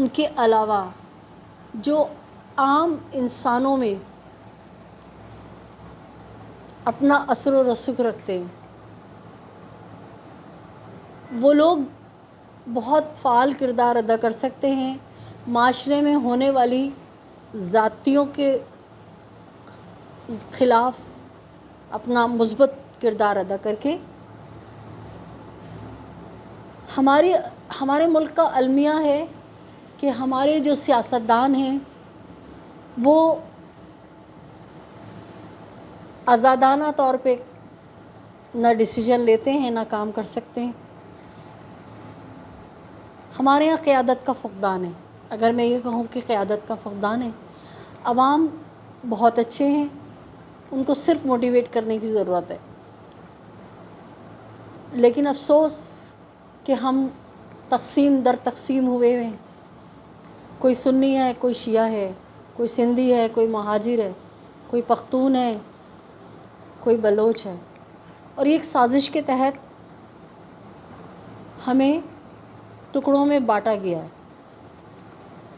ان کے علاوہ جو عام انسانوں میں اپنا اثر و رسوخ رکھتے ہیں، وہ لوگ بہت فعال کردار ادا کر سکتے ہیں معاشرے میں ہونے والی ذاتیوں کے خلاف اپنا مثبت کردار ادا کر کے. ہمارے ملک کا المیہ ہے کہ ہمارے جو سیاستدان ہیں وہ آزادانہ طور پہ نہ ڈیسیجن لیتے ہیں نہ کام کر سکتے ہیں. ہمارے یہاں قیادت کا فقدان ہے. اگر میں یہ کہوں کہ قیادت کا فقدان ہے، عوام بہت اچھے ہیں، ان کو صرف موٹیویٹ کرنے کی ضرورت ہے. لیکن افسوس کہ ہم تقسیم در تقسیم ہوئے ہیں. کوئی سنی ہے، کوئی شیعہ ہے، کوئی سندھی ہے، کوئی مہاجر ہے، کوئی پختون ہے، کوئی بلوچ ہے، اور یہ ایک سازش کے تحت ہمیں ٹکڑوں میں بانٹا گیا ہے.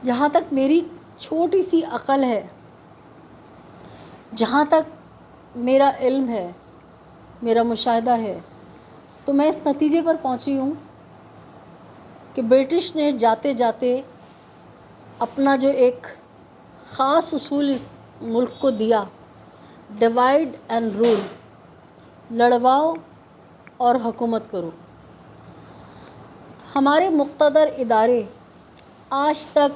جہاں تک میری چھوٹی سی عقل ہے، جہاں تک میرا علم ہے، میرا مشاہدہ ہے، تو میں اس نتیجے پر پہنچی ہوں کہ برٹش نے جاتے جاتے اپنا جو ایک خاص اصول اس ملک کو دیا، ڈیوائڈ اینڈ رول، لڑواؤ اور حکومت کرو. ہمارے مقتدر ادارے آج تک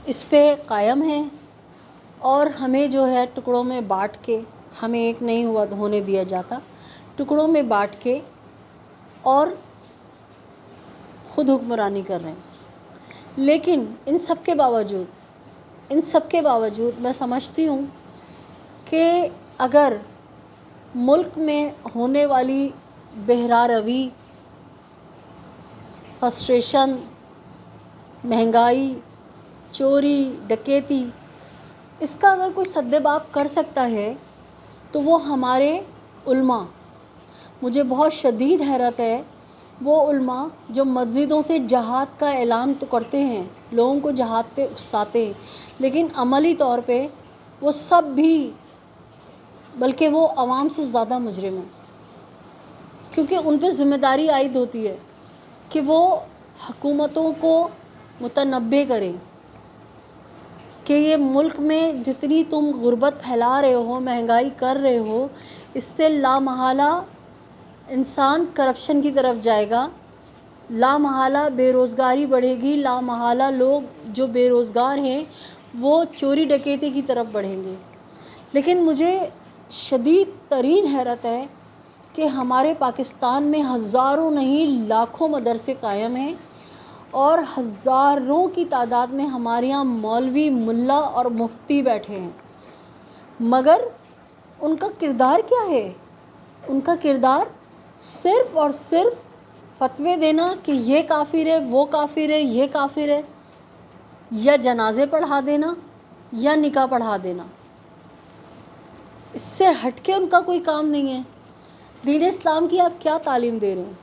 اس پہ قائم ہیں، اور ہمیں جو ہے ٹکڑوں میں بانٹ کے، ہمیں ایک نہیں ہونے دیا جاتا، ٹکڑوں میں بانٹ کے اور خود حکمرانی کر رہے ہیں. لیکن ان سب کے باوجود میں سمجھتی ہوں کہ اگر ملک میں ہونے والی بحران روی، فرسٹریشن، مہنگائی، چوری ڈکیتی، اس کا اگر کوئی سدباب کر سکتا ہے تو وہ ہمارے علماء. مجھے بہت شدید حیرت ہے وہ علماء جو مسجدوں سے جہاد کا اعلان تو کرتے ہیں، لوگوں کو جہاد پہ اکساتے ہیں، لیکن عملی طور پہ وہ سب بھی، بلکہ وہ عوام سے زیادہ مجرم ہیں، کیونکہ ان پہ ذمہ داری عائد ہوتی ہے کہ وہ حکومتوں کو متنبع کریں کہ یہ ملک میں جتنی تم غربت پھیلا رہے ہو، مہنگائی کر رہے ہو، اس سے لامحالہ انسان کرپشن کی طرف جائے گا، لامحالہ بے روزگاری بڑھے گی، لامحالہ لوگ جو بے روزگار ہیں وہ چوری ڈکیتی کی طرف بڑھیں گے. لیکن مجھے شدید ترین حیرت ہے کہ ہمارے پاکستان میں ہزاروں نہیں لاکھوں مدرسے قائم ہیں، اور ہزاروں کی تعداد میں ہمارے یہاں مولوی، ملا اور مفتی بیٹھے ہیں، مگر ان کا کردار کیا ہے؟ ان کا کردار صرف اور صرف فتوے دینا کہ یہ کافر ہے، وہ کافر ہے، یہ کافر ہے، یا جنازے پڑھا دینا یا نکاح پڑھا دینا. اس سے ہٹ کے ان کا کوئی کام نہیں ہے. دین اسلام کی آپ کیا تعلیم دے رہے ہیں؟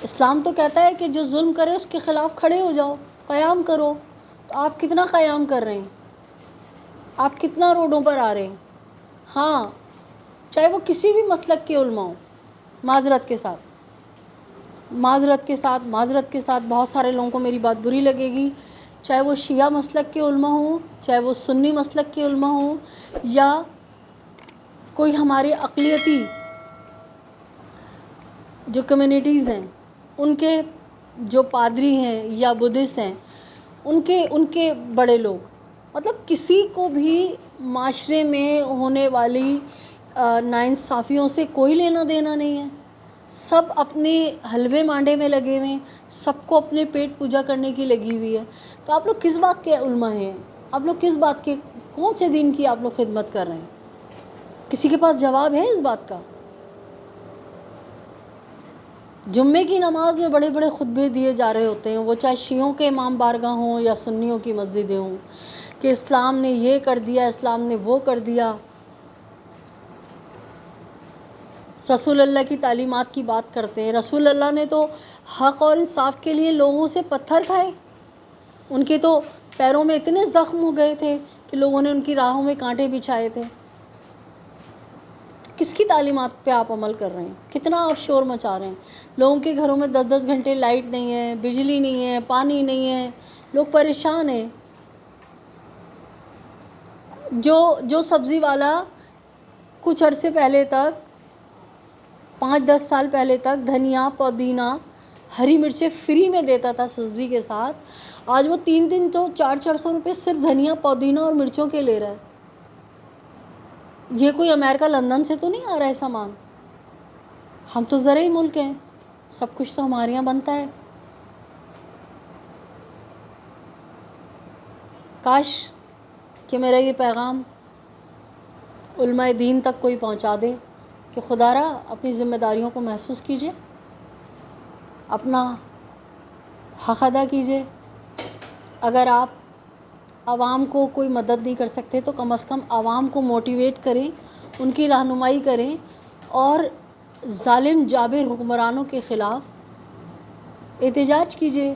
اسلام تو کہتا ہے کہ جو ظلم کرے اس کے خلاف کھڑے ہو جاؤ، قیام کرو. تو آپ کتنا قیام کر رہے ہیں؟ آپ کتنا روڈوں پر آ رہے ہیں؟ ہاں، چاہے وہ کسی بھی مسلک کے علماء ہوں، معذرت کے ساتھ بہت سارے لوگوں کو میری بات بری لگے گی، چاہے وہ شیعہ مسلک کے علماء ہوں، چاہے وہ سنی مسلک کے علماء ہوں، یا کوئی ہمارے اقلیتی جو کمیونٹیز ہیں، ان کے جو پادری ہیں یا بدھسٹ ہیں، ان کے بڑے لوگ، مطلب کسی کو بھی معاشرے میں ہونے والی ناانصافیوں سے کوئی لینا دینا نہیں ہے. سب اپنے حلوے مانڈے میں لگے ہوئے ہیں، سب کو اپنے پیٹ پوجا کرنے کی لگی ہوئی ہے. تو آپ لوگ کس بات کے علماء ہیں؟ آپ لوگ کس بات کے، کون سے دین کی آپ لوگ خدمت کر رہے ہیں؟ کسی کے پاس جواب ہے اس بات کا؟ جمعے کی نماز میں بڑے بڑے خطبے دیے جا رہے ہوتے ہیں، وہ چاہے شیعوں کے امام بارگاہ ہوں یا سنیوں کی مسجدیں ہوں، کہ اسلام نے یہ کر دیا، اسلام نے وہ کر دیا. رسول اللہ کی تعلیمات کی بات کرتے ہیں. رسول اللہ نے تو حق اور انصاف کے لیے لوگوں سے پتھر کھائے، ان کے تو پیروں میں اتنے زخم ہو گئے تھے کہ لوگوں نے ان کی راہوں میں کانٹے بچھائے تھے. کس کی تعلیمات پہ آپ عمل کر رہے ہیں؟ کتنا آپ شور مچا رہے ہیں. لوگوں کے گھروں میں 10 گھنٹے لائٹ نہیں ہے، بجلی نہیں ہے، پانی نہیں ہے، لوگ پریشان ہیں. جو سبزی والا کچھ عرصے پہلے تک 5-10 سال پہلے تک دھنیا، پودینہ، ہری مرچیں فری میں دیتا تھا سبزی کے ساتھ، آج وہ 300-400 روپے صرف دھنیا، پودینہ اور مرچوں کے لے رہا ہے. یہ کوئی امریکہ لندن سے تو نہیں آ رہا ہے سامان. ہم تو زرعی ملک ہیں، سب کچھ تو ہمارے یہاں بنتا ہے. کاش کہ میرا یہ پیغام علماء دین تک کوئی پہنچا دے کہ خدا را اپنی ذمہ داریوں کو محسوس کیجیے، اپنا حق ادا کیجیے. اگر آپ عوام کو کوئی مدد نہیں کر سکتے تو کم از کم عوام کو موٹیویٹ کریں، ان کی رہنمائی کریں اور ظالم جابر حکمرانوں کے خلاف احتجاج کیجیے،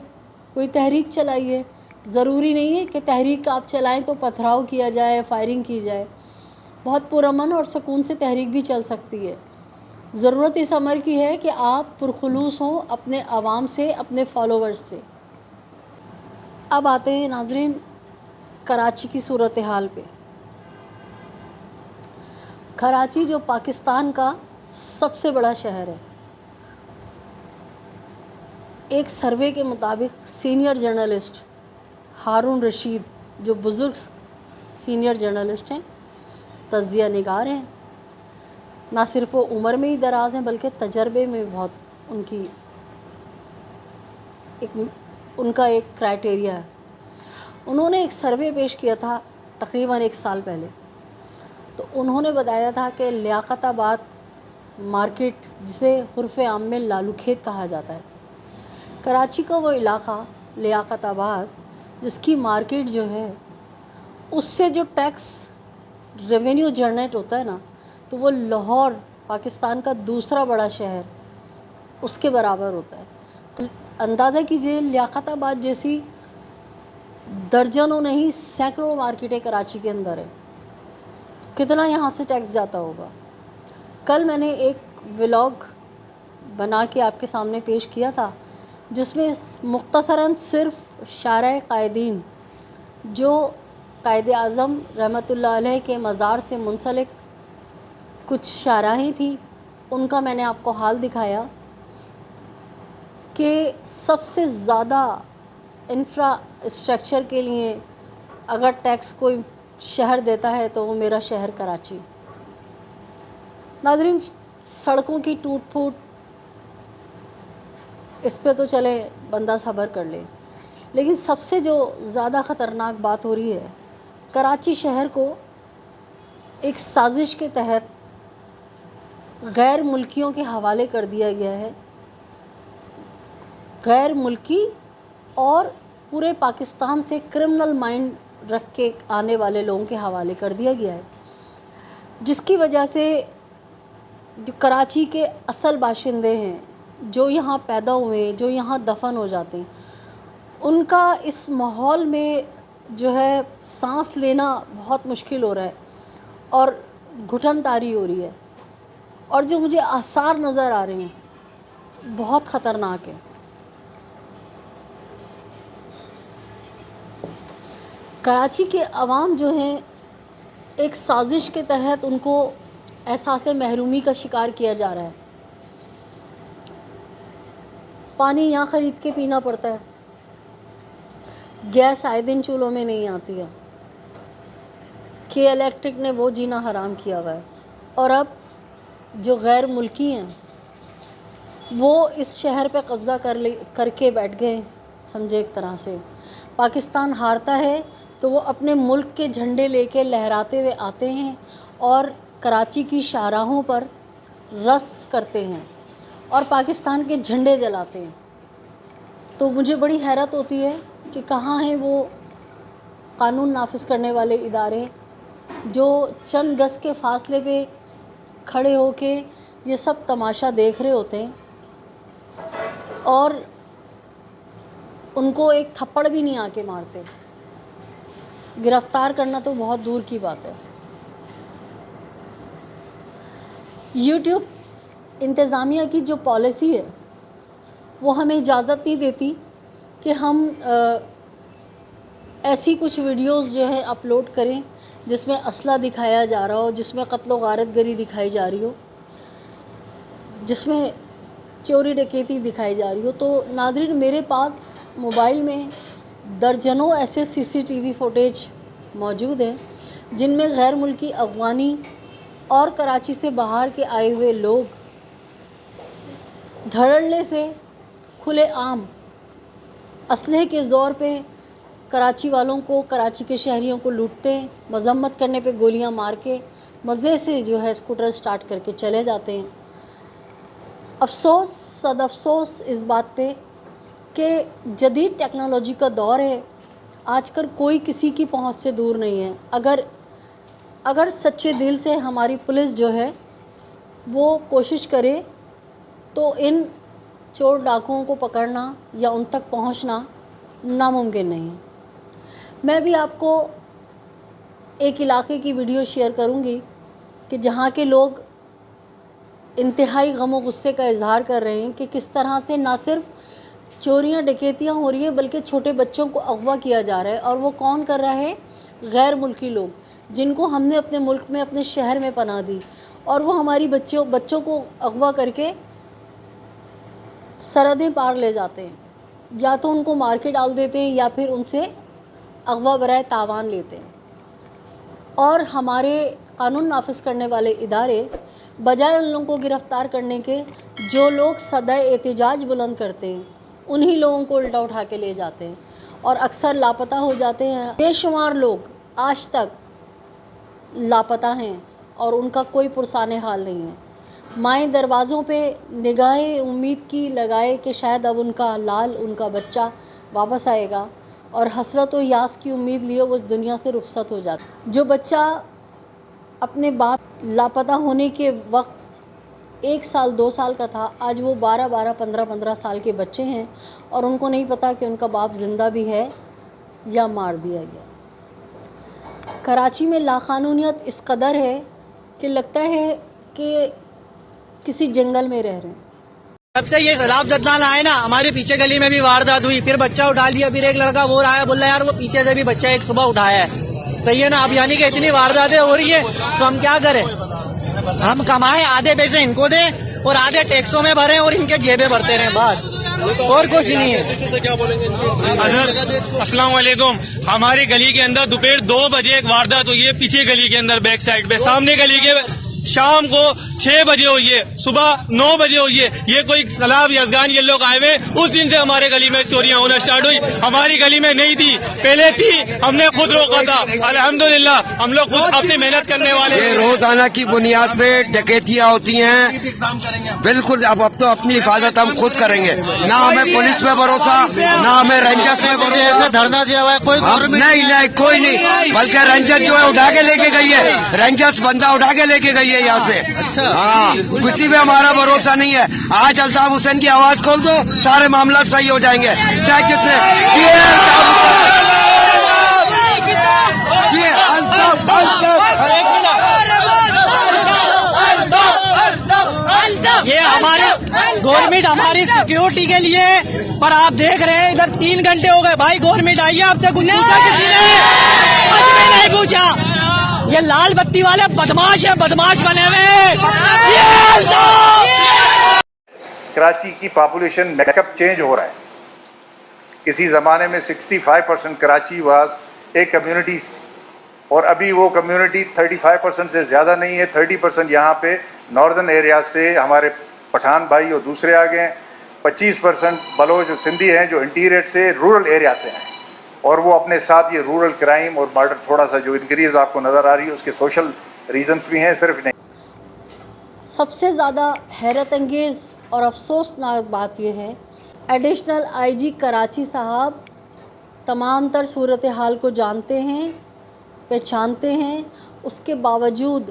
کوئی تحریک چلائیے. ضروری نہیں ہے کہ تحریک آپ چلائیں تو پتھراؤ کیا جائے، فائرنگ کی جائے. بہت پرامن اور سکون سے تحریک بھی چل سکتی ہے. ضرورت اس امر کی ہے کہ آپ پرخلوص ہوں اپنے عوام سے، اپنے فالوورز سے. اب آتے ہیں ناظرین کراچی کی صورتحال پہ. کراچی جو پاکستان کا سب سے بڑا شہر ہے، ایک سروے کے مطابق سینئر جرنلسٹ ہارون رشید، جو بزرگ سینئر جرنلسٹ ہیں، تجزیہ نگار ہیں، نہ صرف وہ عمر میں ہی دراز ہیں بلکہ تجربے میں بہت ان کا ایک کرائٹیریا ہے. انہوں نے ایک سروے پیش کیا تھا تقریباً 1 سال پہلے. تو انہوں نے بتایا تھا کہ لیاقت آباد مارکیٹ، جسے حرف عام میں لالو کھیت کہا جاتا ہے، کراچی کا وہ علاقہ لیاقت آباد جس کی مارکیٹ جو ہے اس سے جو ٹیکس ریونیو جنریٹ ہوتا ہے نا، تو وہ لاہور پاکستان کا دوسرا بڑا شہر اس کے برابر ہوتا ہے. تو اندازہ کیجئے لیاقت آباد جیسی درجنوں نہیں سینکڑوں مارکیٹیں کراچی کے اندر ہے، کتنا یہاں سے ٹیکس جاتا ہوگا. کل میں نے ایک ولاگ بنا کے آپ کے سامنے پیش کیا تھا جس میں مختصراً صرف شارع قائدین، جو قائد اعظم رحمۃ اللہ علیہ کے مزار سے منسلک کچھ شاہراہیں تھیں، ان کا میں نے آپ کو حال دکھایا کہ سب سے زیادہ انفراسٹرکچر کے لیے اگر ٹیکس کوئی شہر دیتا ہے تو وہ میرا شہر کراچی. ناظرین سڑکوں کی ٹوٹ پھوٹ، اس پہ تو چلے بندہ صبر کر لے، لیکن سب سے جو زیادہ خطرناک بات ہو رہی ہے، کراچی شہر کو ایک سازش کے تحت غیر ملکیوں کے حوالے کر دیا گیا ہے. غیر ملکی اور پورے پاکستان سے کرمنل مائنڈ رکھ کے آنے والے لوگوں کے حوالے کر دیا گیا ہے، جس کی وجہ سے جو کراچی کے اصل باشندے ہیں، جو یہاں پیدا ہوئے، جو یہاں دفن ہو جاتے ہیں، ان کا اس ماحول میں جو ہے سانس لینا بہت مشکل ہو رہا ہے اور گھٹن طاری ہو رہی ہے. اور جو مجھے آثار نظر آ رہے ہیں بہت خطرناک ہے. کراچی کے عوام جو ہیں ایک سازش کے تحت ان کو احساس محرومی کا شکار کیا جا رہا ہے. پانی یہاں خرید کے پینا پڑتا ہے، گیس آئے دن چولہوں میں نہیں آتی ہے، کہ الیکٹرک نے وہ جینا حرام کیا ہوا ہے. اور اب جو غیر ملکی ہیں وہ اس شہر پہ قبضہ کر کے بیٹھ گئے. سمجھے ایک طرح سے پاکستان ہارتا ہے تو وہ اپنے ملک کے جھنڈے لے کے لہراتے ہوئے آتے ہیں اور کراچی کی شاہراہوں پر رقص کرتے ہیں اور پاکستان کے جھنڈے جلاتے ہیں. تو مجھے بڑی حیرت ہوتی ہے کہ کہاں ہیں وہ قانون نافذ کرنے والے ادارے جو چند گز کے فاصلے پہ کھڑے ہو کے یہ سب تماشا دیکھ رہے ہوتے ہیں اور ان کو ایک تھپڑ بھی نہیں آ کے مارتے. گرفتار کرنا تو بہت دور کی بات ہے. یوٹیوب انتظامیہ کی جو پالیسی ہے وہ ہمیں اجازت نہیں دیتی کہ ہم ایسی کچھ ویڈیوز جو ہے اپلوڈ کریں جس میں اسلحہ دکھایا جا رہا ہو، جس میں قتل و غارت گری دکھائی جا رہی ہو، جس میں چوری ڈکیتی دکھائی جا رہی ہو. تو ناظرین، میرے پاس موبائل میں درجنوں ایسے CCTV فوٹیج موجود ہیں جن میں غیر ملکی افغانی اور کراچی سے باہر کے آئے ہوئے لوگ دھڑلے سے کھلے عام اسلحے کے زور پہ کراچی والوں کو، کراچی کے شہریوں کو لوٹتے ہیں، مذمت کرنے پہ گولیاں مار کے مزے سے جو ہے اسکوٹر سٹارٹ کر کے چلے جاتے ہیں. افسوس، صد افسوس اس بات پہ کہ جدید ٹیکنالوجی کا دور ہے. آج کل کوئی کسی کی پہنچ سے دور نہیں ہے. اگر سچے دل سے ہماری پولیس جو ہے وہ کوشش کرے تو ان چور ڈاکوؤں کو پکڑنا یا ان تک پہنچنا ناممکن نہیں ہے. میں بھی آپ کو ایک علاقے کی ویڈیو شیئر کروں گی کہ جہاں کے لوگ انتہائی غم و غصے کا اظہار کر رہے ہیں کہ کس طرح سے نہ صرف چوریاں ڈکیتیاں ہو رہی ہیں بلکہ چھوٹے بچوں کو اغوا کیا جا رہا ہے. اور وہ کون کر رہا ہے؟ غیر ملکی لوگ جن کو ہم نے اپنے ملک میں، اپنے شہر میں پناہ دی، اور وہ ہماری بچوں کو اغوا کر کے سرحدیں پار لے جاتے ہیں. یا تو ان کو مار کے ڈال دیتے ہیں یا پھر ان سے اغوا برائے تاوان لیتے ہیں. اور ہمارے قانون نافذ کرنے والے ادارے بجائے ان لوگوں کو گرفتار کرنے کے، جو لوگ صدائے احتجاج بلند کرتے ہیں انہی لوگوں کو الٹا اٹھا کے لے جاتے ہیں اور اکثر لاپتہ ہو جاتے ہیں. بے شمار لوگ آج تک لاپتہ ہیں اور ان کا کوئی پرسان حال نہیں ہے. مائیں دروازوں پہ نگاہیں امید کی لگائے کہ شاید اب ان کا لال، ان کا بچہ واپس آئے گا، اور حسرت و یاس کی امید لیے وہ اس دنیا سے رخصت ہو جاتا. جو بچہ اپنے باپ لاپتہ ہونے کے وقت 1 سال 2 سال کا تھا، آج وہ 12 15 سال کے بچے ہیں اور ان کو نہیں پتہ کہ ان کا باپ زندہ بھی ہے یا مار دیا گیا. کراچی میں لاقانونیت اس قدر ہے کہ لگتا ہے کہ کسی جنگل میں رہ رہے ہیں. جب سے یہ سیلاب زدگان آئے نا، ہمارے پیچھے گلی میں بھی واردات ہوئی، پھر بچہ اٹھا لیا، پھر ایک لڑکا وہ رہا ہے، بول رہا ہے یار وہ پیچھے سے بھی بچہ ایک صبح اٹھایا ہے. صحیح ہے نا؟ اب یعنی کہ اتنی وارداتیں ہو رہی ہیں تو ہم کیا کریں؟ ہم کمائیں، آدھے پیسے ان کو دیں اور آدھے ٹیکسوں میں بھریں اور ان کے جیبیں بھرتے رہیں، بس اور کچھ نہیں ہے. السلام علیکم. ہماری گلی کے اندر دوپہر 2 بجے ایک واردات ہوئی ہے، پیچھے گلی کے اندر بیک سائڈ پہ. سامنے گلی کے شام کو 6 بجے ہوئی ہے، صبح 9 بجے ہوئی ہے. یہ کوئی سیلاب یزگان یہ لوگ آئے ہوئے، اس دن سے ہمارے گلی میں چوریاں ہونا سٹارٹ ہوئی. ہماری گلی میں نہیں تھی، پہلے تھی، ہم نے خود روکا تھا. الحمدللہ ہم لوگ خود اپنی محنت کرنے والے. یہ روزانہ کی بنیاد پہ ڈکیتیاں ہوتی ہیں. بالکل اب تو اپنی حفاظت ہم خود کریں گے. نہ ہمیں پولیس پہ بھروسہ، نہ ہمیں رینجرس پہ بھروسہ. دھرنا دیا ہوا ہے کوئی نہیں کوئی نہیں، بلکہ رینجر جو ہے اٹھا کے لے کے گئی ہے. رینجرس بندہ اٹھا کے لے کے گئی ہے یہاں سے. ہاں، کسی پہ ہمارا بھروسہ نہیں ہے. آج الطاف حسین کی آواز کھول دو، سارے معاملات صحیح ہو جائیں گے. چاہے جتنے یہ ہمارے گورنمنٹ ہماری سیکیورٹی کے لیے، پر آپ دیکھ رہے ہیں ادھر 3 گھنٹے ہو گئے. بھائی گورنمنٹ آئیے، آپ سے کچھ پوچھا کسی نے؟ کچھ بھی نہیں پوچھا. یہ لال بتی والے بدماش ہیں، بدماش بنے ہوئے. کراچی کی پاپولیشن میک اپ چینج ہو رہا ہے. کسی زمانے میں 65% کراچی واز ایک کمیونٹی، اور ابھی وہ کمیونٹی 35% سے زیادہ نہیں ہے. 30% یہاں پہ ناردرن ایریا سے ہمارے پٹھان بھائی اور دوسرے آ گئے ہیں. 25% بلوچ جو سندھی ہیں جو انٹیریٹ سے رورل ایریا سے ہیں، اور وہ اپنے ساتھ یہ رورل کرائم اور مرڈر تھوڑا سا جو انکریز آپ کو نظر آ رہی ہے اس کے سوشل ریزنز بھی ہیں، صرف نہیں. سب سے زیادہ حیرت انگیز اور افسوسناک بات یہ ہے، ایڈیشنل IG کراچی صاحب تمام تر صورتحال کو جانتے ہیں، پہچانتے ہیں، اس کے باوجود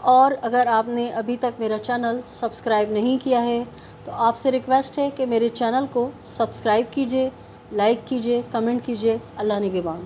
اور اگر آپ نے ابھی تک میرا چینل سبسکرائب نہیں کیا ہے تو آپ سے ریکویسٹ ہے کہ میرے چینل کو سبسکرائب کیجئے، لائک کیجئے، کمنٹ کیجئے۔ اللہ نگہبان۔